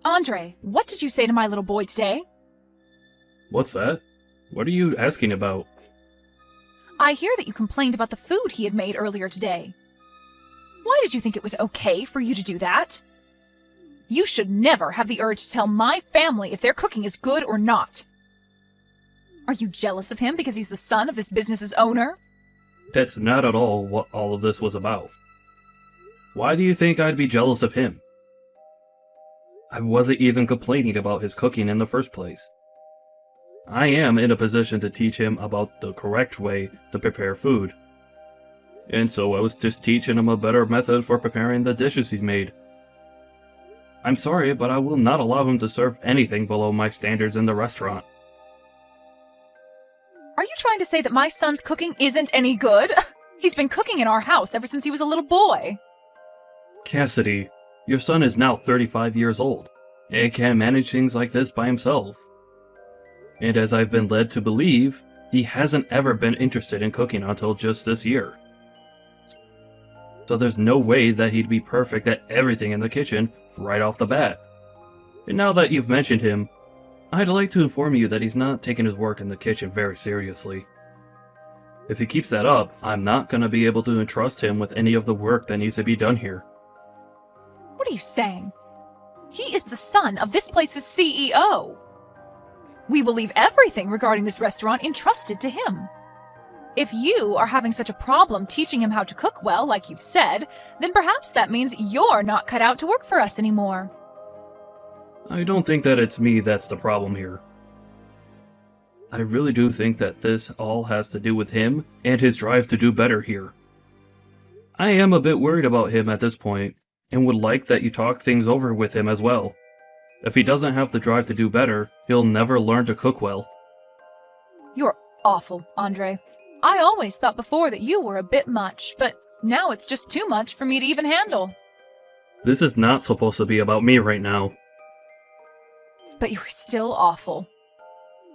Andre, what did you say to my little boy today? What's that? What are you asking about? I hear that you complained about the food he had made earlier today. Why did you think it was okay for you to do that? You should never have the urge to tell my family if their cooking is good or not. Are you jealous of him because he's the son of this business's owner? That's not at all what all of this was about. Why do you think I'd be jealous of him? I wasn't even complaining about his cooking in the first place. I am in a position to teach him about the correct way to prepare food. And so I was just teaching him a better method for preparing the dishes he's made. I'm sorry, but I will not allow him to serve anything below my standards in the restaurant. Are you trying to say that my son's cooking isn't any good? He's been cooking in our house ever since he was a little boy. Cassidy, your son is now 35 years old, and can manage things like this by himself. And as I've been led to believe, he hasn't ever been interested in cooking until just this year. So there's no way that he'd be perfect at everything in the kitchen right off the bat. And now that you've mentioned him, I'd like to inform you that he's not taking his work in the kitchen very seriously. If he keeps that up, I'm not going to be able to entrust him with any of the work that needs to be done here. What are you saying? He is the son of this place's CEO. We will leave everything regarding this restaurant entrusted to him. If you are having such a problem teaching him how to cook well, like you've said, then perhaps that means you're not cut out to work for us anymore. I don't think that it's me that's the problem here. I really do think that this all has to do with him and his drive to do better here. I am a bit worried about him at this point, and would like that you talk things over with him as well. If he doesn't have the drive to do better, he'll never learn to cook well. You're awful, Andre. I always thought before that you were a bit much, but now it's just too much for me to even handle. This is not supposed to be about me right now. But you're still awful.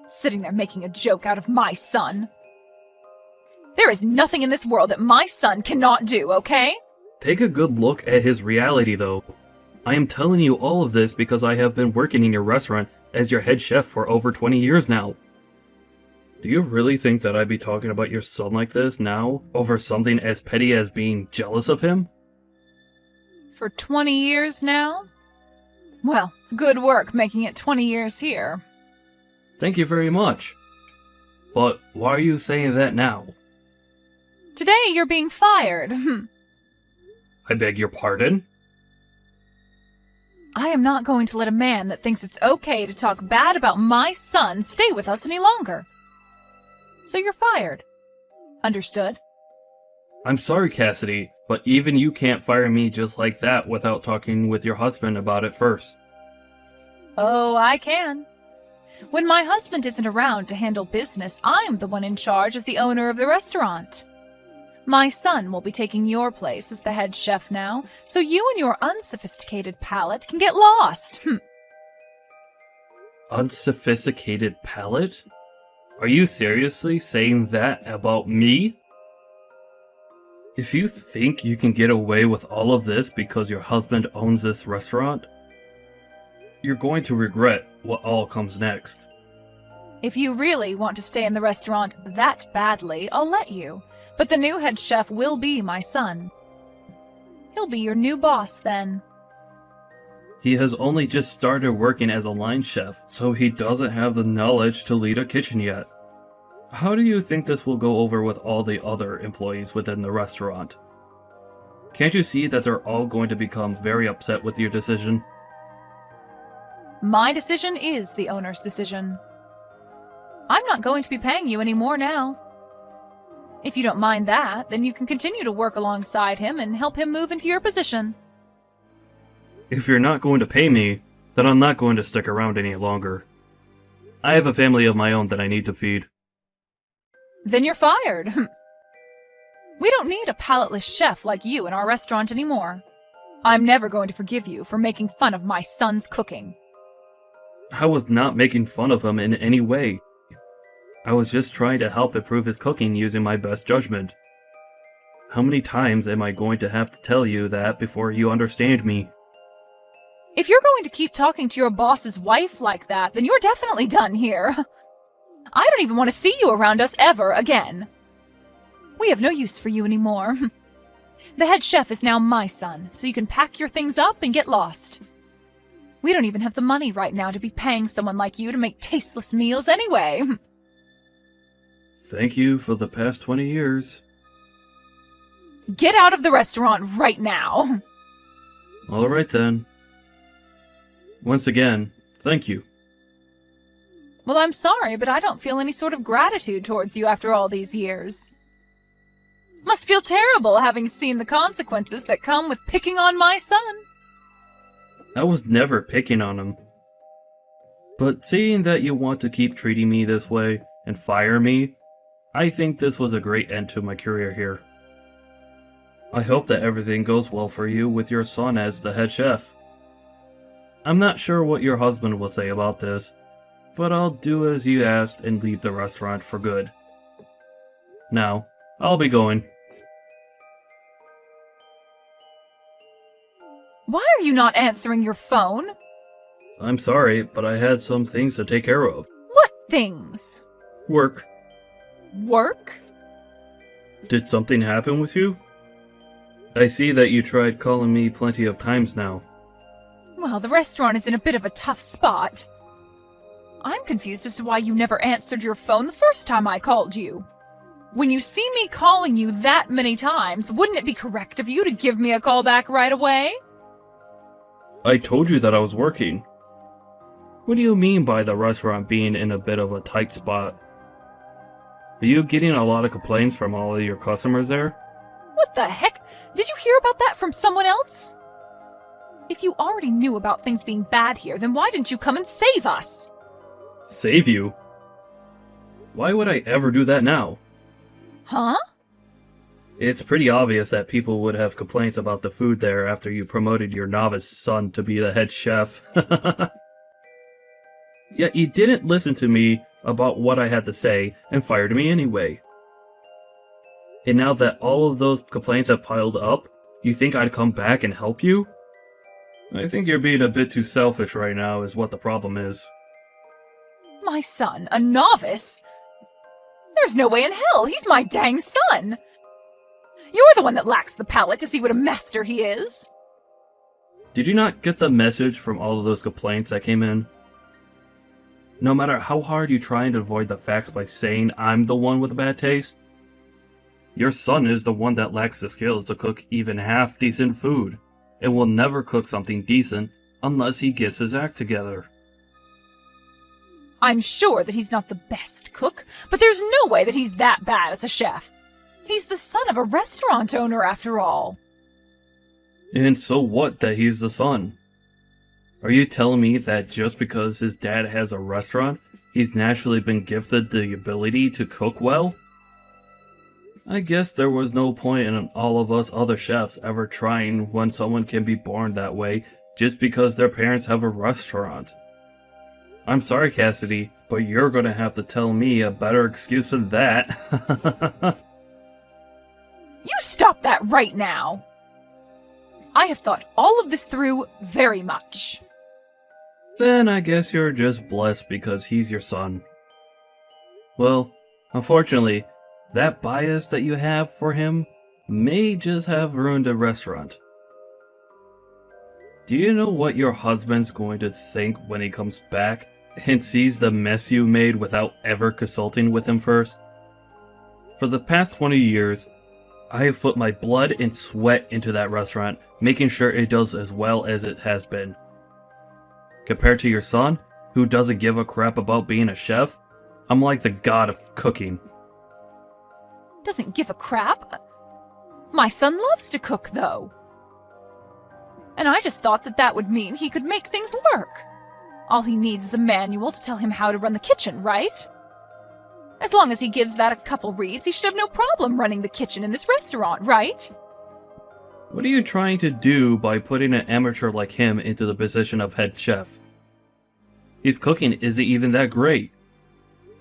Sitting there making a joke out of my son. There is nothing in this world that my son cannot do, okay? Take a good look at his reality, though. I am telling you all of this because I have been working in your restaurant as your head chef for over 20 years now. Do you really think that I'd be talking about your son like this now, over something as petty as being jealous of him? For 20 years now? Well, good work making it 20 years here. Thank you very much. But why are you saying that now? Today you're being fired. I beg your pardon? I am not going to let a man that thinks it's okay to talk bad about my son stay with us any longer. So you're fired. Understood? I'm sorry, Cassidy, but even you can't fire me just like that without talking with your husband about it first. Oh, I can. When my husband isn't around to handle business, I'm the one in charge as the owner of the restaurant. My son will be taking your place as the head chef now, so you and your unsophisticated palate can get lost. Unsophisticated palate? Are you seriously saying that about me? If you think you can get away with all of this because your husband owns this restaurant, you're going to regret what all comes next. If you really want to stay in the restaurant that badly, I'll let you. But the new head chef will be my son. He'll be your new boss then. He has only just started working as a line chef, so he doesn't have the knowledge to lead a kitchen yet. How do you think this will go over with all the other employees within the restaurant? Can't you see that they're all going to become very upset with your decision? My decision is the owner's decision. I'm not going to be paying you any more now. If you don't mind that, then you can continue to work alongside him and help him move into your position. If you're not going to pay me, then I'm not going to stick around any longer. I have a family of my own that I need to feed. Then you're fired. We don't need a palateless chef like you in our restaurant anymore. I'm never going to forgive you for making fun of my son's cooking. I was not making fun of him in any way. I was just trying to help improve his cooking using my best judgment. How many times am I going to have to tell you that before you understand me? If you're going to keep talking to your boss's wife like that, then you're definitely done here. I don't even want to see you around us ever again. We have no use for you anymore. The head chef is now my son, so you can pack your things up and get lost. We don't even have the money right now to be paying someone like you to make tasteless meals anyway. Thank you for the past 20 years. Get out of the restaurant right now. All right then. Once again, thank you. Well, I'm sorry, but I don't feel any sort of gratitude towards you after all these years. Must feel terrible having seen the consequences that come with picking on my son. I was never picking on him. But seeing that you want to keep treating me this way and fire me, I think this was a great end to my career here. I hope that everything goes well for you with your son as the head chef. I'm not sure what your husband will say about this, but I'll do as you asked and leave the restaurant for good. Now, I'll be going. Why are you not answering your phone? I'm sorry, but I had some things to take care of. What things? Work. Work? Did something happen with you? I see that you tried calling me plenty of times now. Well, the restaurant is in a bit of a tough spot. I'm confused as to why you never answered your phone the first time I called you. When you see me calling you that many times, wouldn't it be correct of you to give me a call back right away? I told you that I was working. What do you mean by the restaurant being in a bit of a tight spot? Are you getting a lot of complaints from all of your customers there? What the heck? Did you hear about that from someone else? If you already knew about things being bad here, then why didn't you come and save us? Save you? Why would I ever do that now? Huh? It's pretty obvious that people would have complaints about the food there after you promoted your novice son to be the head chef. Yet you didn't listen to me about what I had to say and fired me anyway. And now that all of those complaints have piled up, you think I'd come back and help you? I think you're being a bit too selfish right now is what the problem is. My son, a novice? There's no way in hell, he's my dang son! You're the one that lacks the palate to see what a master he is! Did you not get the message from all of those complaints that came in? No matter how hard you try and avoid the facts by saying I'm the one with a bad taste, your son is the one that lacks the skills to cook even half decent food, and will never cook something decent unless he gets his act together. I'm sure that he's not the best cook, but there's no way that he's that bad as a chef. He's the son of a restaurant owner, after all. And so what that he's the son? Are you telling me that just because his dad has a restaurant, he's naturally been gifted the ability to cook well? I guess there was no point in all of us other chefs ever trying when someone can be born that way just because their parents have a restaurant. I'm sorry, Cassidy, but you're gonna have to tell me a better excuse than that. You stop that right now! I have thought all of this through very much. Then I guess you're just blessed because he's your son. Well, unfortunately, that bias that you have for him may just have ruined the restaurant. Do you know what your husband's going to think when he comes back and sees the mess you made without ever consulting with him first? For the past 20 years, I have put my blood and sweat into that restaurant, making sure it does as well as it has been. Compared to your son, who doesn't give a crap about being a chef, I'm like the god of cooking. Doesn't give a crap? My son loves to cook, though. And I just thought that that would mean he could make things work. All he needs is a manual to tell him how to run the kitchen, right? As long as he gives that a couple reads, he should have no problem running the kitchen in this restaurant, right? What are you trying to do by putting an amateur like him into the position of head chef? His cooking isn't even that great.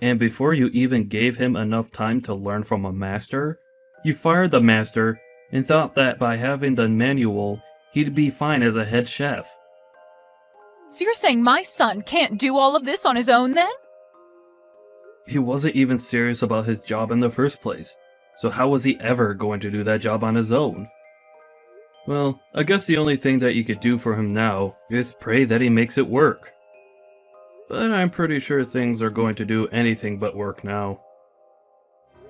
And before you even gave him enough time to learn from a master, you fired the master and thought that by having the manual, he'd be fine as a head chef. So you're saying my son can't do all of this on his own then? He wasn't even serious about his job in the first place, so how was he ever going to do that job on his own? Well, I guess the only thing that you could do for him now is pray that he makes it work. But I'm pretty sure things are going to do anything but work now.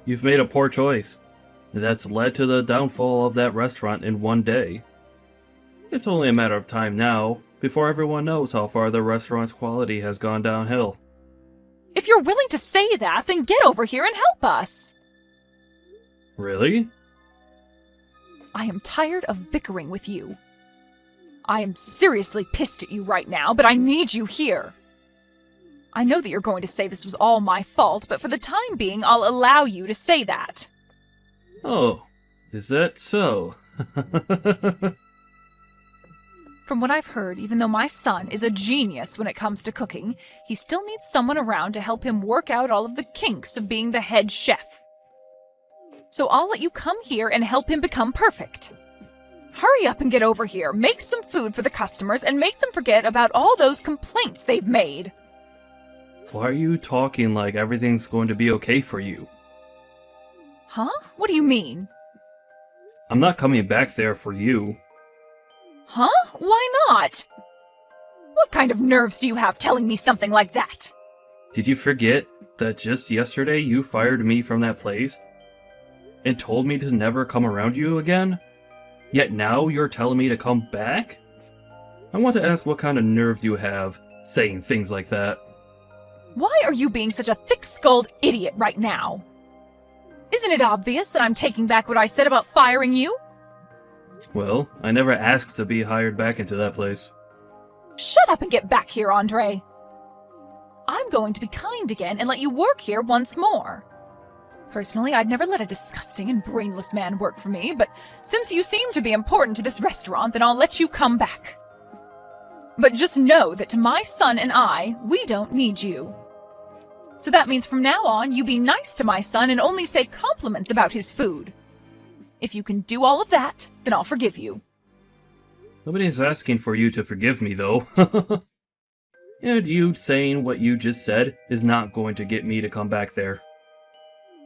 You've made a poor choice. That's led to the downfall of that restaurant in one day. It's only a matter of time now before everyone knows how far the restaurant's quality has gone downhill. If you're willing to say that, then get over here and help us. Really? I am tired of bickering with you. I am seriously pissed at you right now, but I need you here. I know that you're going to say this was all my fault, but for the time being, I'll allow you to say that. Oh, is that so? From what I've heard, even though my son is a genius when it comes to cooking, he still needs someone around to help him work out all of the kinks of being the head chef. So I'll let you come here and help him become perfect. Hurry up and get over here, make some food for the customers, and make them forget about all those complaints they've made. Why are you talking like everything's going to be okay for you? Huh? What do you mean? I'm not coming back there for you. Huh? Why not? What kind of nerves do you have telling me something like that? Did you forget that just yesterday you fired me from that place and told me to never come around you again? Yet now you're telling me to come back? I want to ask what kind of nerves you have saying things like that. Why are you being such a thick-skulled idiot right now? Isn't it obvious that I'm taking back what I said about firing you? Well, I never asked to be hired back into that place. Shut up and get back here, Andre. I'm going to be kind again and let you work here once more. Personally, I'd never let a disgusting and brainless man work for me, but since you seem to be important to this restaurant, then I'll let you come back. But just know that to my son and I, we don't need you. So that means from now on, you be nice to my son and only say compliments about his food. If you can do all of that, then I'll forgive you. Nobody's asking for you to forgive me, though. And you saying what you just said is not going to get me to come back there.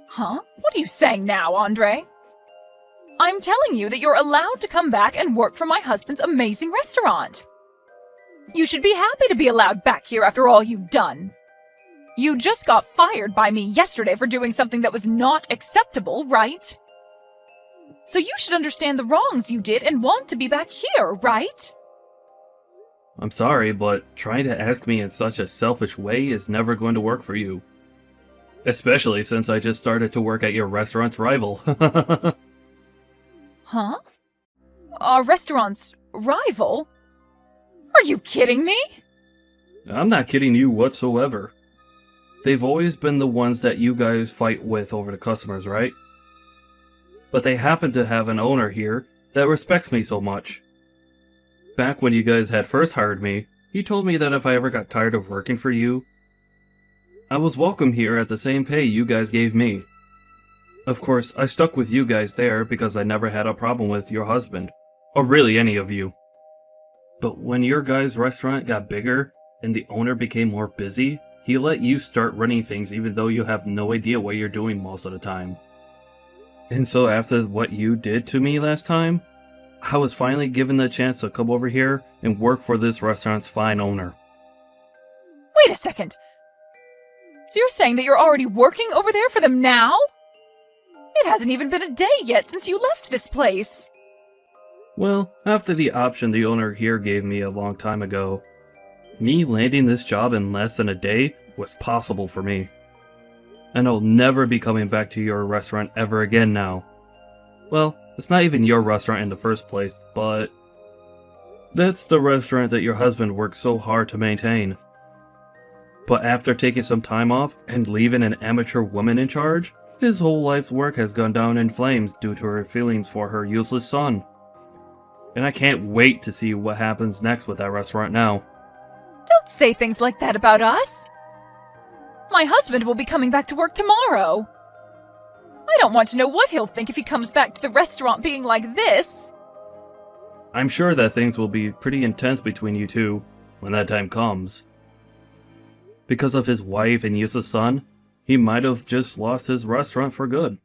Huh? What are you saying now, Andre? I'm telling you that you're allowed to come back and work for my husband's amazing restaurant. You should be happy to be allowed back here after all you've done. You just got fired by me yesterday for doing something that was not acceptable, right? So you should understand the wrongs you did and want to be back here, right? I'm sorry, but trying to ask me in such a selfish way is never going to work for you. Especially since I just started to work at your restaurant's rival. Huh? Our restaurant's rival? Are you kidding me? I'm not kidding you whatsoever. They've always been the ones that you guys fight with over the customers, right? But they happen to have an owner here that respects me so much. Back when you guys had first hired me, he told me that if I ever got tired of working for you, I was welcome here at the same pay you guys gave me. Of course, I stuck with you guys there because I never had a problem with your husband, or really any of you. But when your guys' restaurant got bigger and the owner became more busy, he let you start running things even though you have no idea what you're doing most of the time. And so after what you did to me last time, I was finally given the chance to come over here and work for this restaurant's fine owner. Wait a second. So you're saying that you're already working over there for them now? It hasn't even been a day yet since you left this place. Well, after the option the owner here gave me a long time ago, me landing this job in less than a day was possible for me. And I'll never be coming back to your restaurant ever again now. Well, it's not even your restaurant in the first place, but that's the restaurant that your husband worked so hard to maintain. But after taking some time off and leaving an amateur woman in charge, his whole life's work has gone down in flames due to her feelings for her useless son. And I can't wait to see what happens next with that restaurant now. Don't say things like that about us. My husband will be coming back to work tomorrow. I don't want to know what he'll think if he comes back to the restaurant being like this. I'm sure that things will be pretty intense between you two, when that time comes. Because of his wife and useless son, he might have just lost his restaurant for good.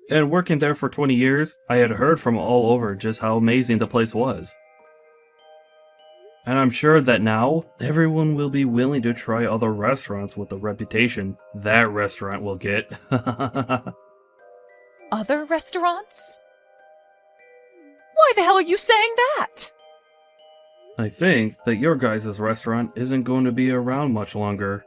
And working there for 20 years, I had heard from all over just how amazing the place was. And I'm sure that now, everyone will be willing to try other restaurants with the reputation that restaurant will get. Other restaurants? Why the hell are you saying that? I think that your guys' restaurant isn't going to be around much longer.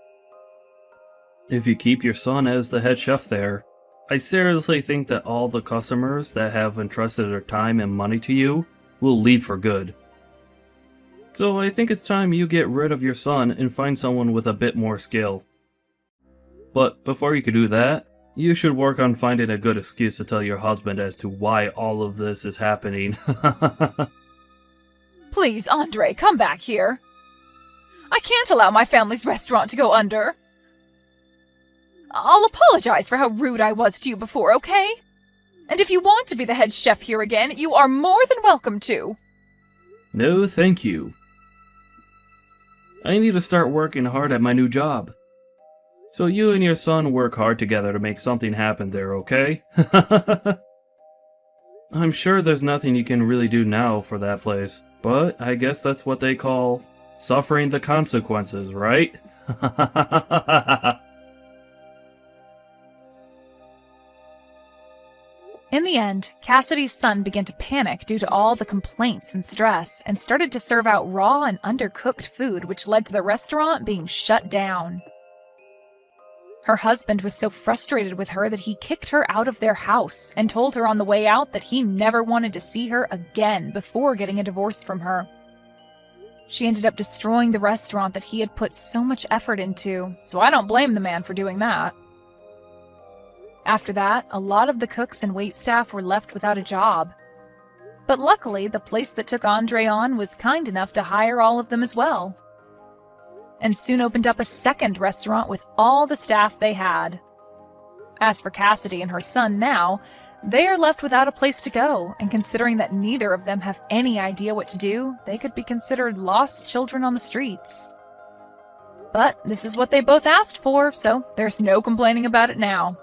If you keep your son as the head chef there, I seriously think that all the customers that have entrusted their time and money to you will leave for good. So I think it's time you get rid of your son and find someone with a bit more skill. But before you can do that, you should work on finding a good excuse to tell your husband as to why all of this is happening. Please, Andre, come back here. I can't allow my family's restaurant to go under. I'll apologize for how rude I was to you before, okay? And if you want to be the head chef here again, you are more than welcome to. No, thank you. I need to start working hard at my new job. So you and your son work hard together to make something happen there, okay? I'm sure there's nothing you can really do now for that place, but I guess that's what they call suffering the consequences, right? In the end, Cassidy's son began to panic due to all the complaints and stress and started to serve out raw and undercooked food, which led to the restaurant being shut down. Her husband was so frustrated with her that he kicked her out of their house and told her on the way out that he never wanted to see her again before getting a divorce from her. She ended up destroying the restaurant that he had put so much effort into, so I don't blame the man for doing that. After that, a lot of the cooks and waitstaff were left without a job. But luckily, the place that took Andre on was kind enough to hire all of them as well, and soon opened up a second restaurant with all the staff they had. As for Cassidy and her son now, they are left without a place to go, and considering that neither of them have any idea what to do, they could be considered lost children on the streets. But this is what they both asked for, so there's no complaining about it now.